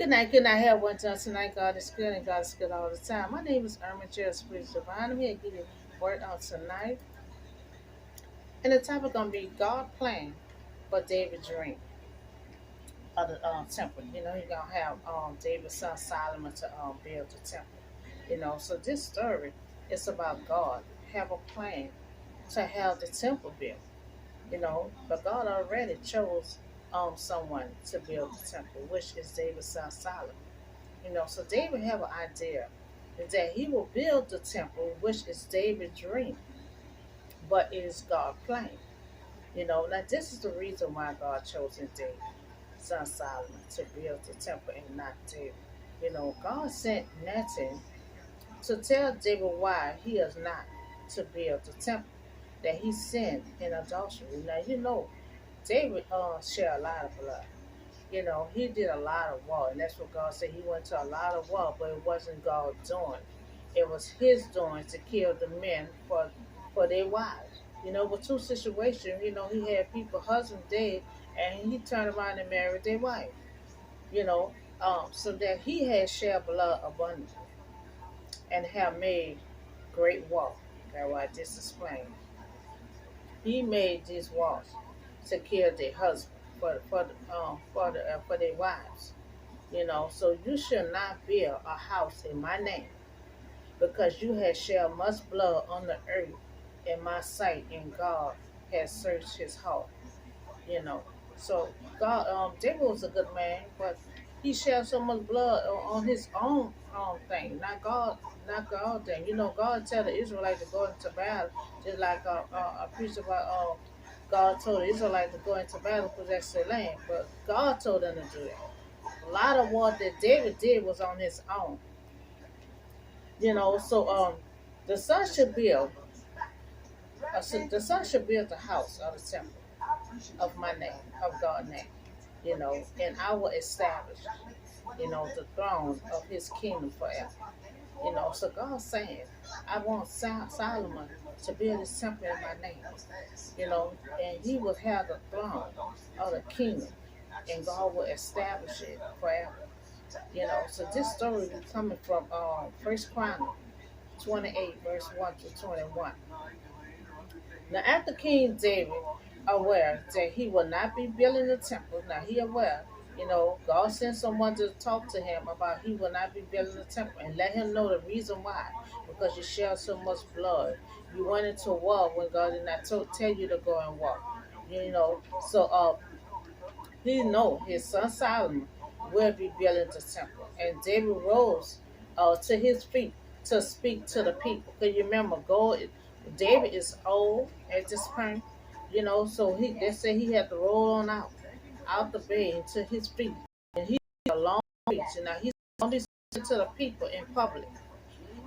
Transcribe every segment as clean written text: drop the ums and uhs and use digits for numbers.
Good night, everyone. Tonight, God is good and God is good all the time. My name is Irma Jerry Spirit Divine. I'm here to give you a word on tonight. And the topic going to be God plan for David's dream of the temple. You know, he's going to have David's son Solomon to build the temple. You know, so this story is about God have a plan to have the temple built. You know, but God already chose someone to build the temple, which is David's son Solomon. You know, so David have an idea that he will build the temple, which is David's dream, but it is God's plan. You know, now this is the reason why God chose David, son Solomon, to build the temple and not David. You know, God sent Nathan to tell David why he is not to build the temple, that he sinned in adultery. Now, you know, David shed a lot of blood. You know, he did a lot of war, and that's what God said. He went to a lot of war, but it wasn't God doing. It was his doing to kill the men for their wives. You know, with two situations, you know, he had people, husband dead, and he turned around and married their wife. You know, so that he had shed blood abundantly and have made great war. That's what I just explained. He made these wars to kill their husband for their wives. You know, so you shall not build a house in my name, because you have shed much blood on the earth in my sight, and God has searched his heart. You know, so God, David was a good man, but he shed so much blood on his own thing, not God thing. You know, God tell the Israelites to go into battle, just like I preached about. God told the Israelites to go into battle because that's their land, but God told them to do that. A lot of what that David did was on his own. You know, so the son should build the son should build the house of the temple of my name, of God's name, you know, and I will establish, you know, the throne of his kingdom forever. You know, so God's saying, I want Solomon to build his temple in my name, you know, and he will have the throne of the kingdom, and God will establish it forever. You know, so this story is coming from First Chronicle 28, verse 1 to 21. Now, after King David aware that he will not be building the temple, now he aware, you know, God sent someone to talk to him about he will not be building the temple and let him know the reason why. Because you shed so much blood. You went into war when God did not tell you to go and war. You know, so he know his son Solomon will be building the temple. And David rose to his feet to speak to the people. Because you remember, David is old at this point, you know, so they say he had to roll on out the bed to his feet. And he's a long speech. And now he's going to be speaking to the people in public,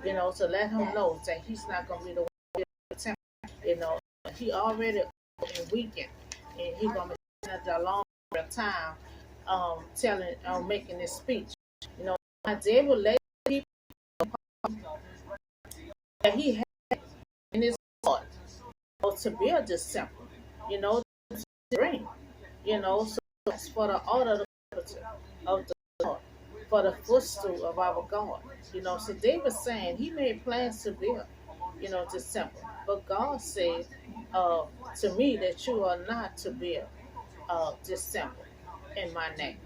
you know, to let him know that he's not going to be the one to build the temple. You know, he already weakened, and he's going to be at a long time making this speech. You know, David let people that he had in his heart, you know, to build this temple, you know, to dream, you know, so it's for the order of the Lord, for the footstool of our God. You know, so David saying he made plans to build, you know, this temple. But God said to me that you are not to build this temple in my name,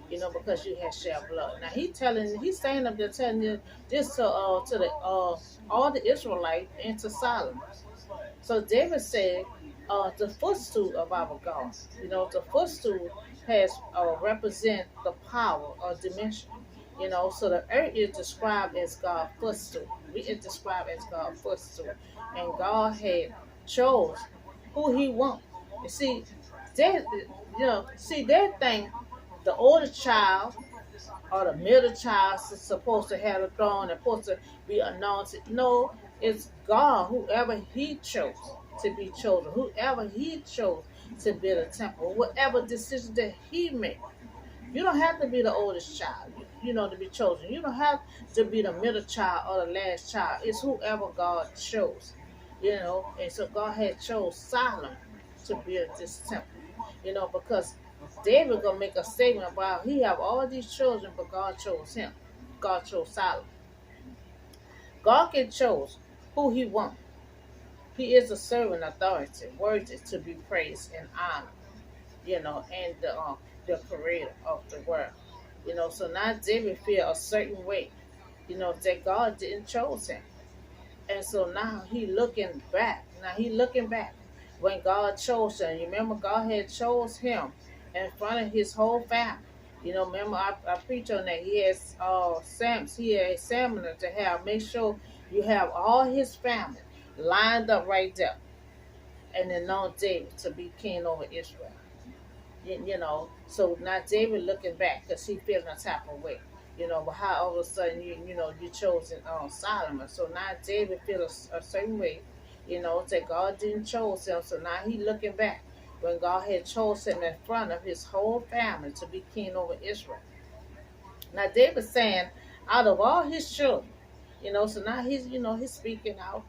you know, because you have shed blood. Now he's standing up there telling you this to the all the Israelites and to Solomon. So David said, the footstool of our God, you know, the footstool has represent the power or dimension. You know, so the earth is described as God's footstool. We is described as God's footstool, and God had chose who He want. You see, they, they think the older child or the middle child is supposed to have the throne and supposed to be anointed. No, it's God, whoever He chose to be chosen, whoever He chose to build a temple, whatever decision that He made. You don't have to be the oldest child, you know, to be chosen. You don't have to be the middle child or the last child. It's whoever God chose, you know. And so God had chose Solomon to build this temple, you know, because David gonna make a statement about he have all these children, but God chose him. God chose Solomon. God can choose who he wants. He is a servant authority, worthy to be praised and honored, and the creator of the world. So now David feel a certain way, that God didn't choose him. And so now he looking back. Now he looking back when God chose him. You remember God had chose him in front of his whole family. Remember I preach on that. He has he had Samuel to have make sure you have all his family lined up right there, and then now David to be king over Israel. So now David looking back because he feeling a type of way. But how all of a sudden you chosen Solomon. So now David feel a certain way, that God didn't chose him. So now he looking back when God had chosen him in front of his whole family to be king over Israel. Now David saying, out of all his children, so now he's speaking out,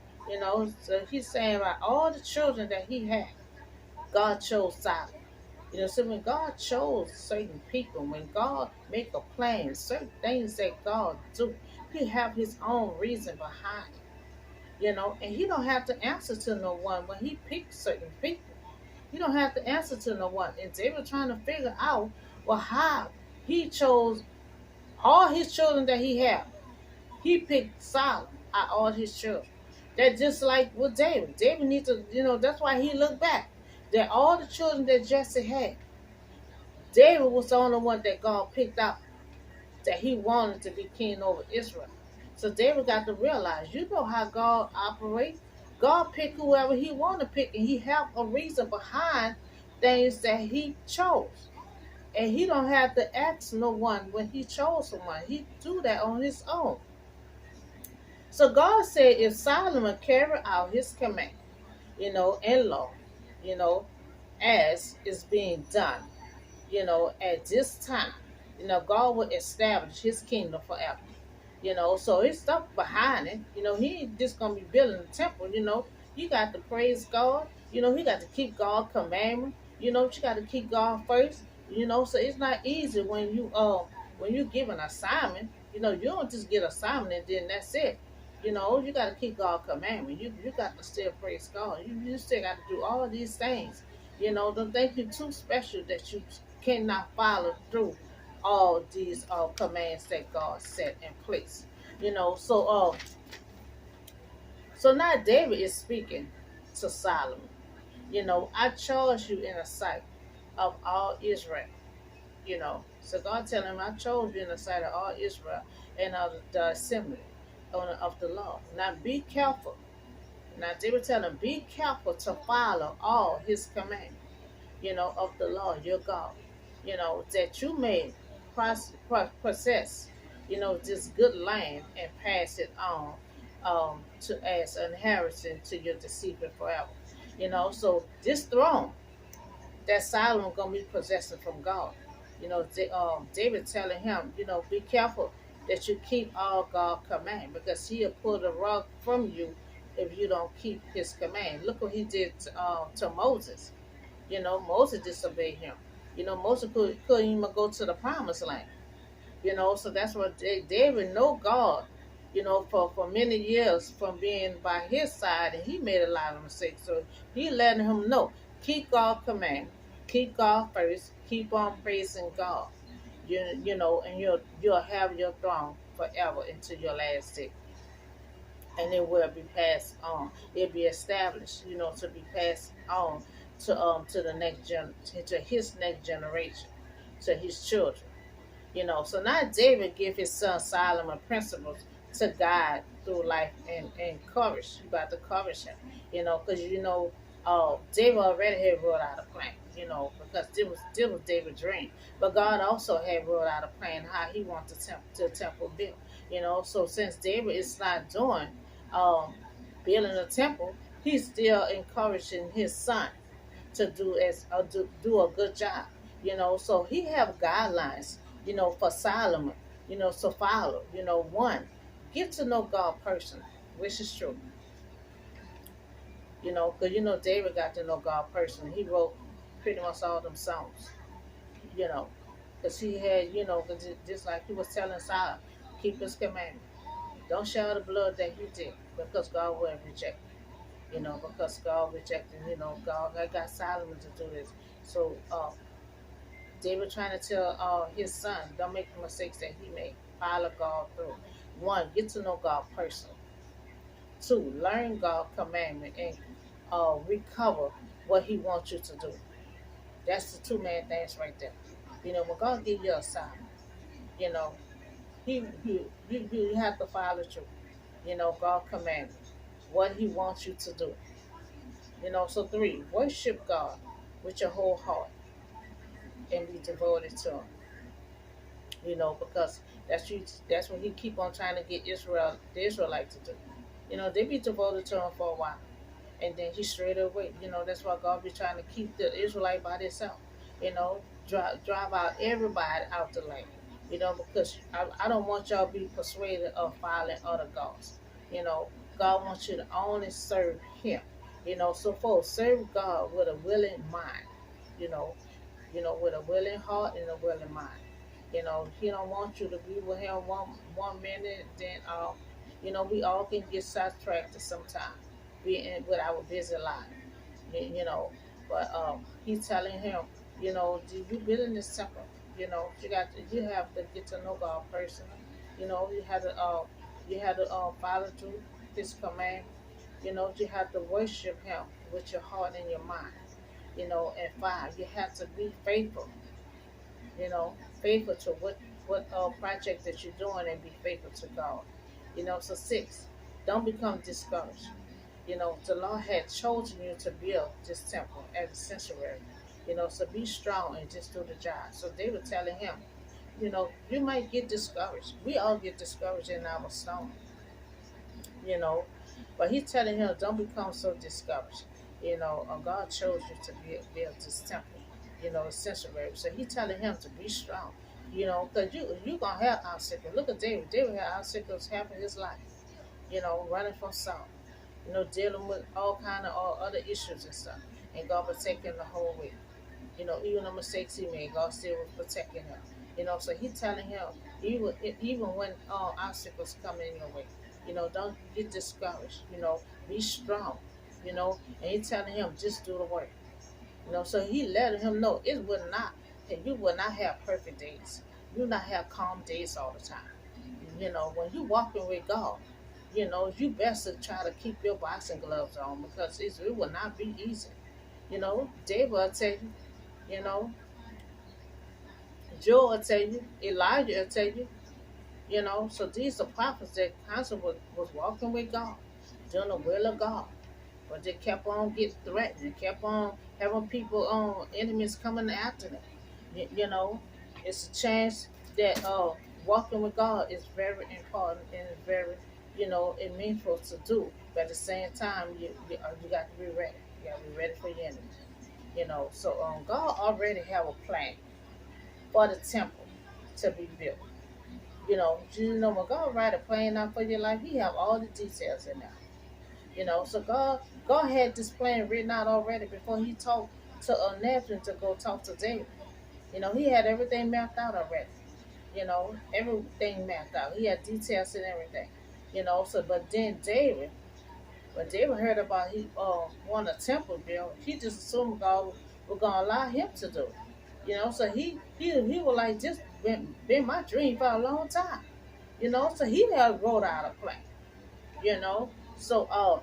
so he's saying about all the children that he had, God chose Solomon. So when God chose certain people, when God make a plan, certain things that God do, He have His own reason behind it. And He don't have to answer to no one when He picks certain people. He don't have to answer to no one. And they were trying to figure out, well, how He chose all His children that He had. He picked Solomon out all His children. That just like with David. David needs to, that's why he looked back. That all the children that Jesse had, David was the only one that God picked out that he wanted to be king over Israel. So David got to realize, how God operates. God pick whoever he want to pick, and he have a reason behind things that he chose. And he don't have to ask no one when he chose someone. He do that on his own. So God said if Solomon carry out his command, and law, you know, as is being done, at this time, God will establish his kingdom forever. So his stuff behind it, he ain't just gonna be building the temple, you got to praise God, he got to keep God's commandment, you got to keep God first, so it's not easy when you give an assignment, you don't just get assignment and then that's it. You got to keep God's commandment. You got to still praise God. You still got to do all these things. Don't think you're too special that you cannot follow through all these commands that God set in place. So now David is speaking to Solomon. I charge you in the sight of all Israel. So God telling him, I chose you in the sight of all Israel and of the assembly of the law. Now be careful. Now David telling him, be careful to follow all his commands, of the Lord your God, that you may possess, this good land and pass it on to as an inheritance to your descendants forever. So this throne that Solomon gonna be possessing from God. David telling him, be careful that you keep all God's command because He'll pull the rug from you if you don't keep His command. Look what He did to Moses. Moses disobeyed Him. Moses couldn't even go to the promised land. So that's what David know God. For many years from being by his side, and he made a lot of mistakes. So he letting him know, keep God's command, keep God first, keep on praising God. And you'll have your throne forever until your last day, and it will be passed on. It'll be established, to be passed on to the to his next generation, to his children. So now David give his son Solomon principles to guide through life and courage. You got to courage him, because David already had wrote out a plan, because this was David's dream. But God also had wrote out a plan how he wants the temple built. So since David is not doing building a temple, he's still encouraging his son to do a good job. So he have guidelines, for Solomon, to follow. One, get to know God personally, which is true. Because David got to know God personally. He wrote pretty much all them songs. you know, because he had, cause just like he was telling Saul, keep his commandment. Don't show the blood that he did, because God will reject. Because God rejected, God I got Solomon to do this. So David trying to tell his son, don't make the mistakes that he made. Follow God through. One, get to know God personally. Two, learn God's commandment and recover what he wants you to do. That's the two main things right there. When God give you a sign, you know, you have to follow through. God commandment, what he wants you to do. So three, worship God with your whole heart and be devoted to him. Because that's what he keep on trying to get the Israelite to do. They be devoted to him for a while. And then he straight away. That's why God be trying to keep the Israelite by themselves. Drive out everybody out the land. Because I don't want y'all to be persuaded of following other gods. You know, God wants you to only serve Him. So folks, serve God with a willing mind. You know, with a willing heart and a willing mind. He don't want you to be with Him one minute, then we all can get sidetracked sometimes, being with our busy life. You know, but He's telling him, do you building this temple? You have to get to know God personally. You have to follow through His command. You have to worship Him with your heart and your mind. And five, you have to be faithful. Faithful to what project that you're doing, and be faithful to God. So six, don't become discouraged. The Lord had chosen you to build this temple as a sanctuary. So be strong and just do the job. So they were telling him, you might get discouraged. We all get discouraged in our stone, you know. But he's telling him, don't become so discouraged. God chose you to build this temple, a sanctuary. So he's telling him to be strong, because you going to have obstacles. Look at David. David had obstacles half of his life, running from Saul, dealing with all kind of all other issues and stuff. And God protecting the whole way. Even the mistakes he made, God still was protecting him. So he's telling him, even when obstacles come in your way, don't get discouraged. Be strong. And he's telling him, just do the work. So he letting him know you will not have perfect days. You will not have calm days all the time. When you walking with God, you best to try to keep your boxing gloves on, because it will not be easy. David will tell you, you know, Joel will tell you, Elijah will tell you, so these are prophets that constantly was walking with God, doing the will of God. But they kept on getting threatened, and kept on having people enemies coming after them. It's a chance that walking with God is very important, and it's very, it meaningful to do. But at the same time, you got to be ready. You got to be ready for your enemies. So God already have a plan for the temple to be built. When God write a plan out for your life, He have all the details in there. So God had this plan written out already before He talked to Nathan to go talk to David. He had everything mapped out already. Everything mapped out. He had details and everything. So but then David, when David heard about he want a temple built, he just assumed God was gonna allow him to do it. So he was like, just been my dream for a long time. So he had wrote out a plan. You know, so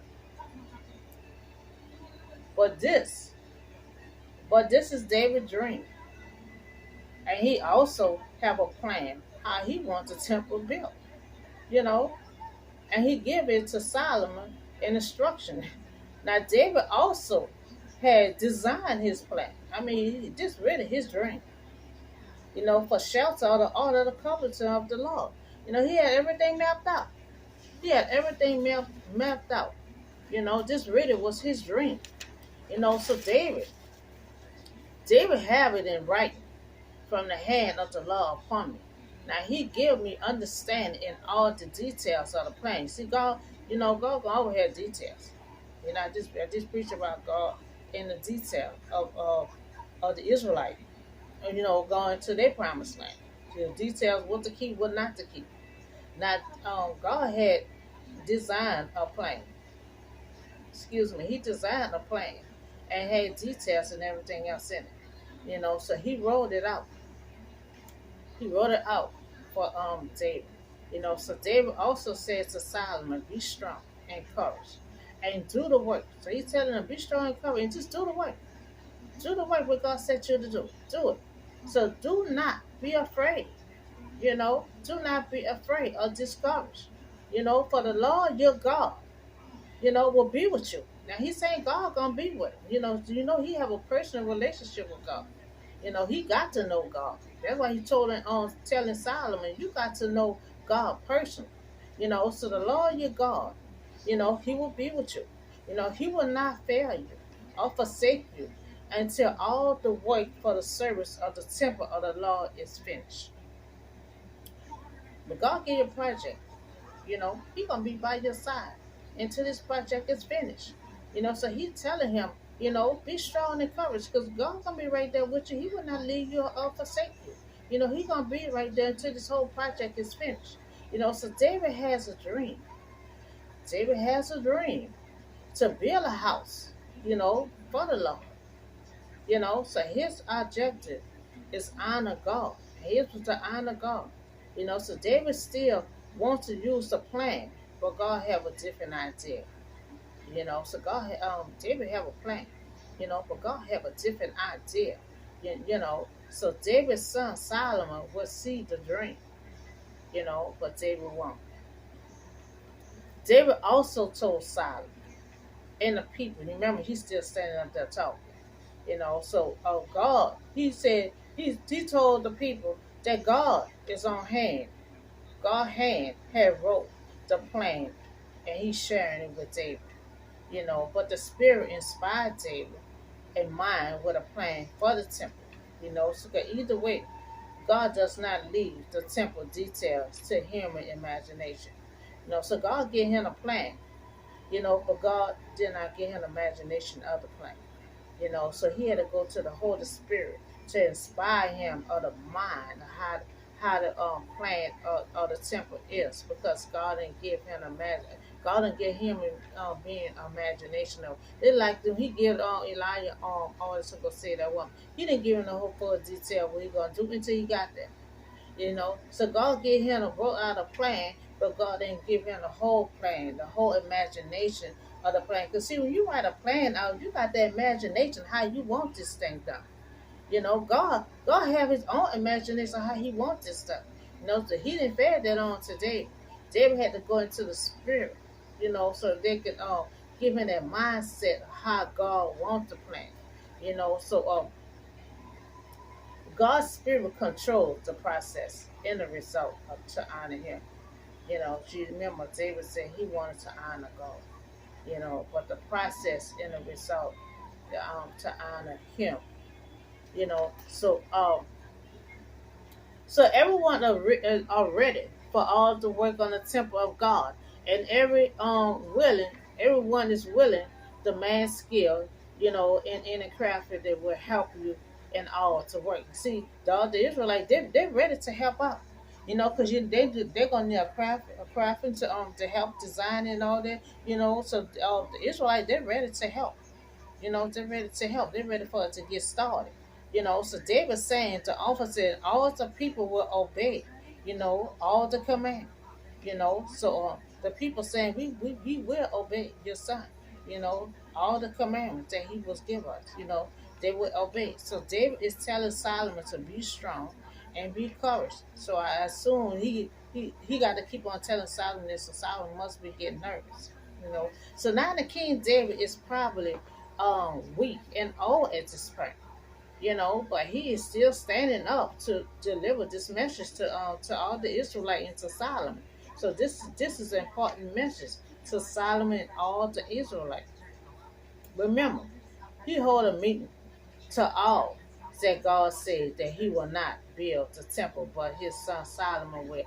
but this, but this is David's dream, and he also have a plan how he wants the temple built. You know, and he give it to Solomon in instruction. Now David also had designed his plan. I mean, this really his dream. For shelter or the order of the covenant of the Lord. He had everything mapped out. He had everything mapped out. This really was his dream. So David have it in writing from the hand of the Lord upon me. Now he give me understanding in all the details of the plan. See, God, God always have details. I just preach about God in the detail of the Israelite. going to their promised land. Details what to keep, what not to keep. Not God had designed a plan. Excuse me, He designed a plan and had details and everything else in it. So He wrote it out. He wrote it out for David. So David also said to Solomon, "Be strong and courage, and do the work." So he's telling him, "Be strong and courage, and just do the work. Do the work what God set you to do. Do it. So do not be afraid. Do not be afraid or discouraged. For the Lord your God, will be with you." Now he's saying God gonna be with him. He have a personal relationship with God. He got to know God. That's why he told him telling Solomon, you got to know God personally. So the Lord your God, he will be with you. He will not fail you or forsake you until all the work for the service of the temple of the Lord is finished. But God give you a project. He gonna be by your side until this project is finished. So he's telling him, be strong and courage, because God's gonna be right there with you. He will not leave you or forsake you. He gonna be right there until this whole project is finished. So David has a dream. David has a dream to build a house, for the Lord. So his objective is honor God. His was to honor God. So David still wants to use the plan, but God have a different idea. So David have a plan, but God have a different idea. So David's son Solomon will see the dream, but David won't. David also told Solomon and the people. Remember, he's still standing up there talking. So God, he said he told the people that God is on hand. God hand had wrote the plan, and he's sharing it with David. But the Spirit inspired David and mind with a plan for the temple. So either way, God does not leave the temple details to human imagination. So God gave him a plan, but God did not give him imagination of the plan. So he had to go to the Holy Spirit to inspire him of the mind of how the plan of the temple is, because God didn't give him God didn't give him being imagination of it. Like them, he gave Elijah all this to go say that one. He didn't give him the whole full detail what he gonna do until he got there. So God gave him wrote out a plan, but God didn't give him the whole plan, the whole imagination of the plan. Because see, when you write a plan out, you got that imagination how you want this thing done. God have his own imagination how he wants this stuff. So he didn't bear that on to David. David had to go into the spirit, so they could give him that mindset of how God wants the plan. So God's spirit controls the process and the result to honor him. You remember David said he wanted to honor God. But the process and the result to honor him. So everyone are ready for all the work on the temple of God, and everyone is willing the man's skill, in any craft that will help you in all to work. See, the Israelites, they're ready to help out, because they're gonna need a crafting to help design and all that, So the Israelites, they're ready to help. They're ready to help. They're ready for it to get started. So David saying to officer, all the people will obey, all the command. So the people saying, we will obey your son, all the commandments that he was give us, they will obey. So David is telling Solomon to be strong and be courage. So I assume he got to keep on telling Solomon this, so Solomon must be getting nervous. So now the King David is probably weak and old at this point, but he is still standing up to deliver this message to all the Israelites and to Solomon. So this is an important message to Solomon and all the Israelites. Remember, he hold a meeting to all that God said that he will not build the temple, but his son Solomon will.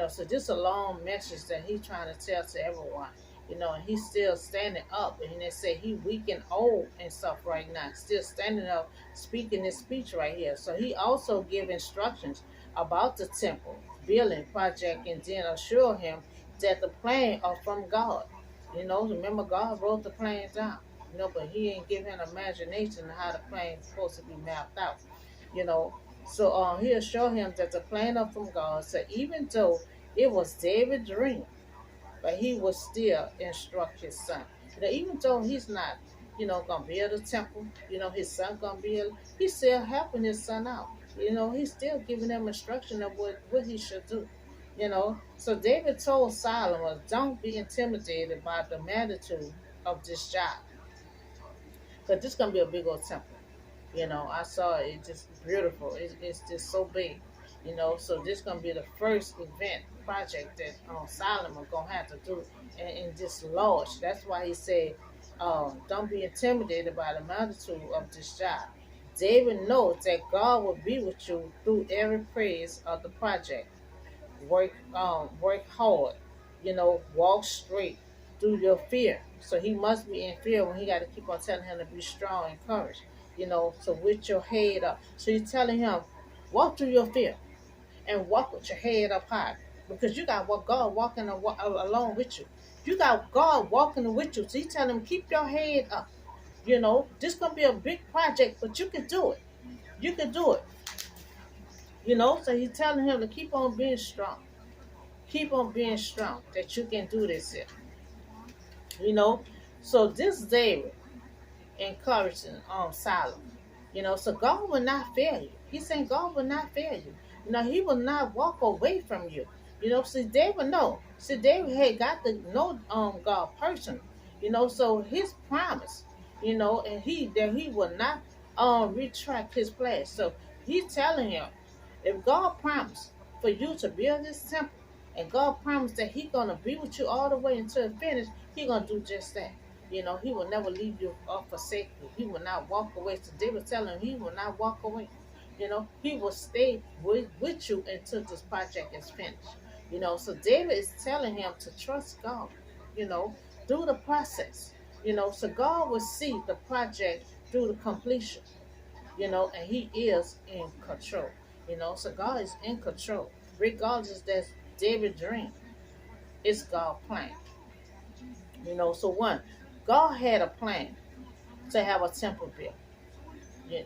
So this is a long message that he's trying to tell to everyone. and he's still standing up. And they say he weak and old and stuff right now, still standing up, speaking this speech right here. So he also give instructions about the temple building project, and then assure him that the plan are from God. Remember God wrote the plans down. But he ain't give him imagination of how the plan is supposed to be mapped out. You know, so he assured him that the plan are from God. So even though it was David's dream, but he will still instruct his son. Even though he's not, gonna build a temple, his son gonna build, he's still helping his son out. He's still giving him instruction of what he should do. So David told Solomon, don't be intimidated by the magnitude of this job. Because this gonna be a big old temple. I saw it. It's just beautiful. It's just so big. So this gonna be the first event project that Solomon gonna have to do in this large. That's why he said, "Don't be intimidated by the magnitude of this job." David knows that God will be with you through every phase of the project. Work hard. Walk straight through your fear. So he must be in fear when he got to keep on telling him to be strong and courage. So with your head up. So you're telling him, walk through your fear and walk with your head up high, because you got what God walking along with you. You got God walking with you. So you tell him, keep your head up. This gonna be a big project, but you can do it. You can do it. So he's telling him to keep on being strong. Keep on being strong, that you can do this here. So this David encouraging Solomon. So God will not fail you. He's saying God will not fail you. He will not walk away from you. See, David know. See, David had got to know God personally. So his promise, and he will not retract his pledge. So he's telling him, if God promised for you to build this temple, and God promised that He gonna be with you all the way until it's finished, He gonna do just that. He will never leave you or forsake you. He will not walk away. So David telling him he will not walk away. He will stay with you until this project is finished. So David is telling him to trust God, through the process. So God will see the project through the completion, and He is in control. So God is in control. Regardless, that's David's dream. It's God's plan. So one, God had a plan to have a temple built.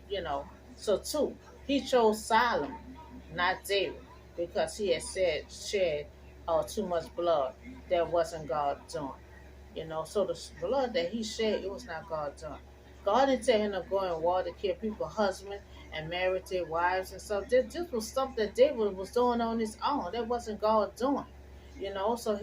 You know. So two, He chose Solomon, not David, because he had shed too much blood that wasn't God doing. So the blood that he shed, it was not God doing. God didn't tell him to go and war to kill people's husbands and marry their wives and stuff. This was stuff that David was doing on his own. That wasn't God doing. So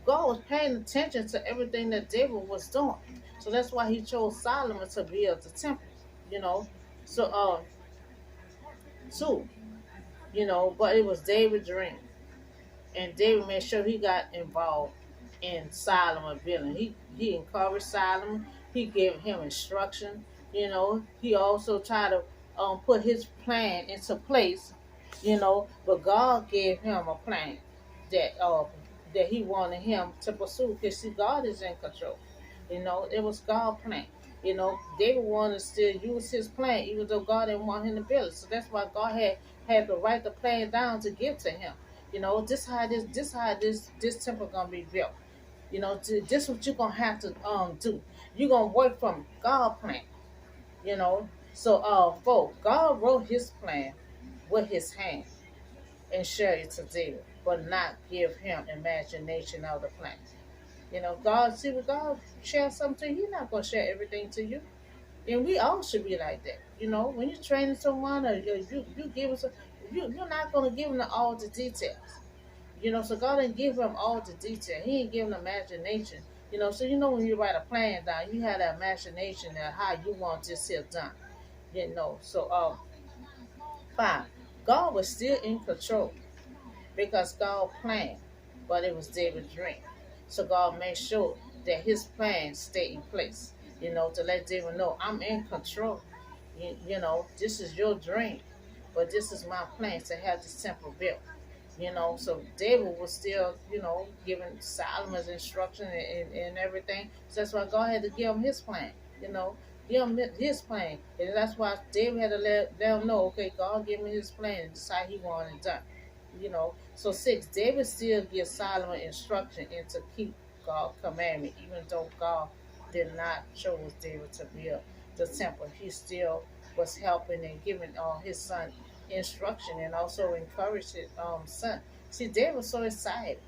God was paying attention to everything that David was doing. So that's why He chose Solomon to build the temple. You know. So two, but it was David's dream. And David made sure he got involved in Solomon building. He encouraged Solomon. He gave him instruction. He also tried to put his plan into place. But God gave him a plan that He wanted him to pursue. Because see, God is in control. It was God's plan. David wanted to still use his plan, even though God didn't want him to build it. So that's why God had to write the plan down to give to him. This temple gonna be built. This what you're gonna have to do. You're gonna work from God plan. So for God wrote His plan with His hand and shared it to David, but not give him imagination of the plan. God, see, when God shares something to you, He's not gonna share everything to you. And we all should be like that. When you're training someone, or you give us, you're not gonna give them all the details. So God didn't give him all the detail. He ain't giving imagination. So when you write a plan down, you have that imagination of how you want this here done. So fine. God was still in control because God planned, but it was David's dream. So God made sure that His plan stayed in place. To let David know, I'm in control. This is your dream, but this is my plan to have this temple built. So David was still, giving Solomon's instruction and everything. So that's why God had to give him his plan, you know, give him his plan. And that's why David had to let him know, okay, God gave me his plan and decide he wanted it done. So 6, David still gives Solomon instruction and to keep God's commandment, even though God did not choose David to build the temple. He still was helping and giving his son instruction and also encouraged his son. See, David was so excited,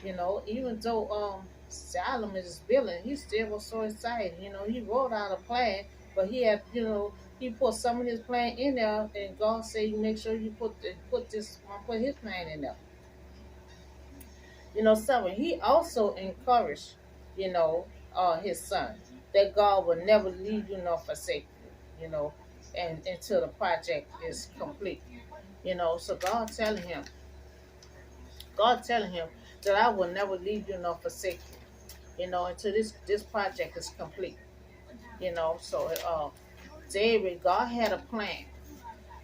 even though Solomon is building, he still was so excited. He wrote out a plan, but he had, he put some of his plan in there, and God said, "You make sure you put his plan in there." So he also encouraged, you know, his son that God will never leave you nor forsake you, and until the project is complete. So God telling him that I will never leave you nor forsake you, until this project is complete. So David, God had a plan,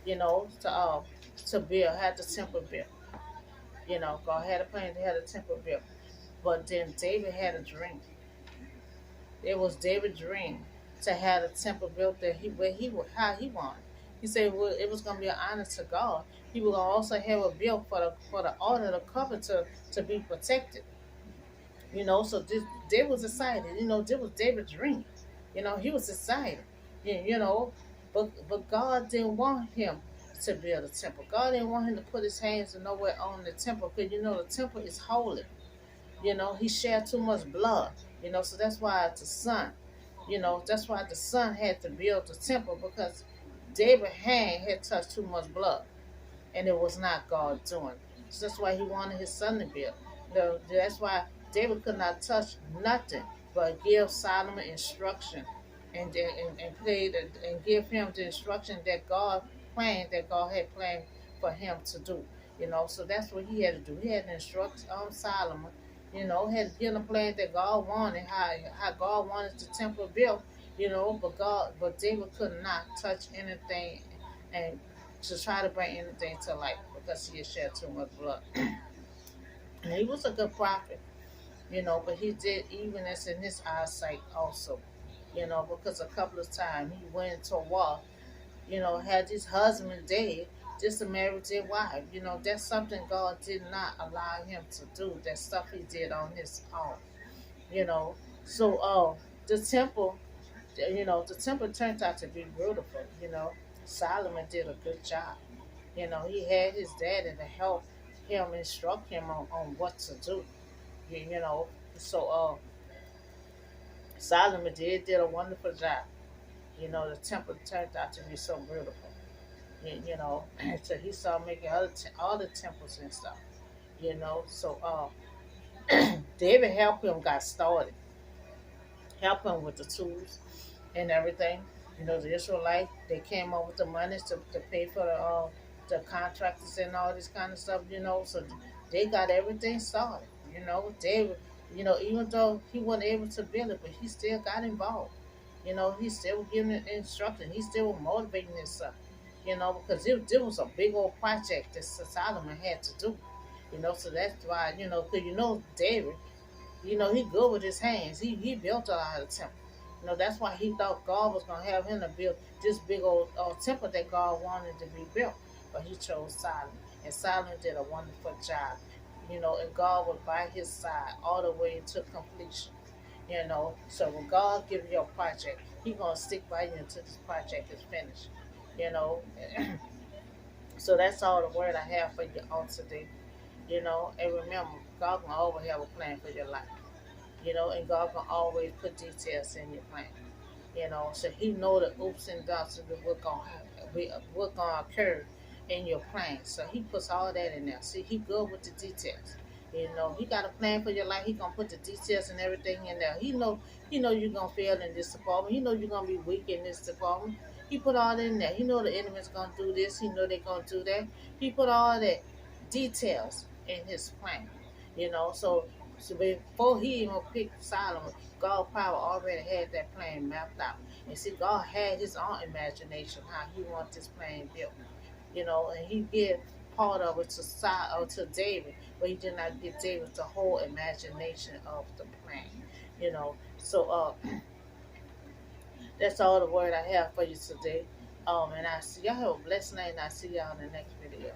to build, had the temple built. God had a plan to have the temple built. But then David had a dream. It was David's dream to have the temple built that how he wanted. He said, well, it was gonna be an honor to God. He was gonna also have it built for the altar, the cover to be protected. So David was excited. This was David's dream. He was excited. You know, but God didn't want him to build a temple. God didn't want him to put his hands nowhere on the temple, because the temple is holy. He shed too much blood. So that's why the son, that's why the son had to build the temple, because David's hand had touched too much blood, and it was not God doing. So that's why he wanted his son to build. That's why David could not touch nothing but give Solomon instruction, and give him the instruction that God had planned for him to do. So that's what he had to do. He had to instruct Solomon. Had to give him a plan that God wanted, how God wanted the temple built. But David could not touch anything, and to try to bring anything to life, because he had shed too much blood. And he was a good prophet, but he did even as in his eyesight also, because a couple of times he went into a war, had his husband dead just to marry their wife. That's something God did not allow him to do. That stuff he did on his own, you know. So the temple turned out to be beautiful. Solomon did a good job. He had his daddy to help him, instruct him on what to do. You know, so Solomon did a wonderful job. The temple turned out to be so beautiful. So he started making all the temples and stuff. So David helped him got started, help him with the tools and everything. The Israelites, they came up with the money to pay for the contractors and all this kind of stuff. So they got everything started. David, even though he wasn't able to build it, but he still got involved. He still was giving it instruction. He still was motivating his son. Because it was a big old project that Solomon had to do. So that's why, because David, he good with his hands. He built a lot of temple. That's why he thought God was gonna have him to build this big old temple that God wanted to be built. But he chose Solomon, and Solomon did a wonderful job. And God was by his side all the way to completion. So when God gives you a project, He gonna stick by you until this project is finished. You know, so that's all the word I have for you on today. And remember, God gonna always have a plan for your life. And God can always put details in your plan. So He know the oops and downs of what gonna occur in your plan. So He puts all that in there. See, He good with the details. He got a plan for your life. He gonna put the details and everything in there. He know you're gonna fail in this department. He know you're gonna be weak in this department. He put all that in there. He know the enemy's gonna do this. He know they're gonna do that. He put all that details in His plan. So before He even picked Solomon, God probably already had that plan mapped out. And see, God had His own imagination how He wants this plan built. And He did part of it to Saul or to David, but he did not give David the whole imagination of the plan. So that's all the word I have for you today. And I see y'all have a blessed night, and I see y'all in the next video.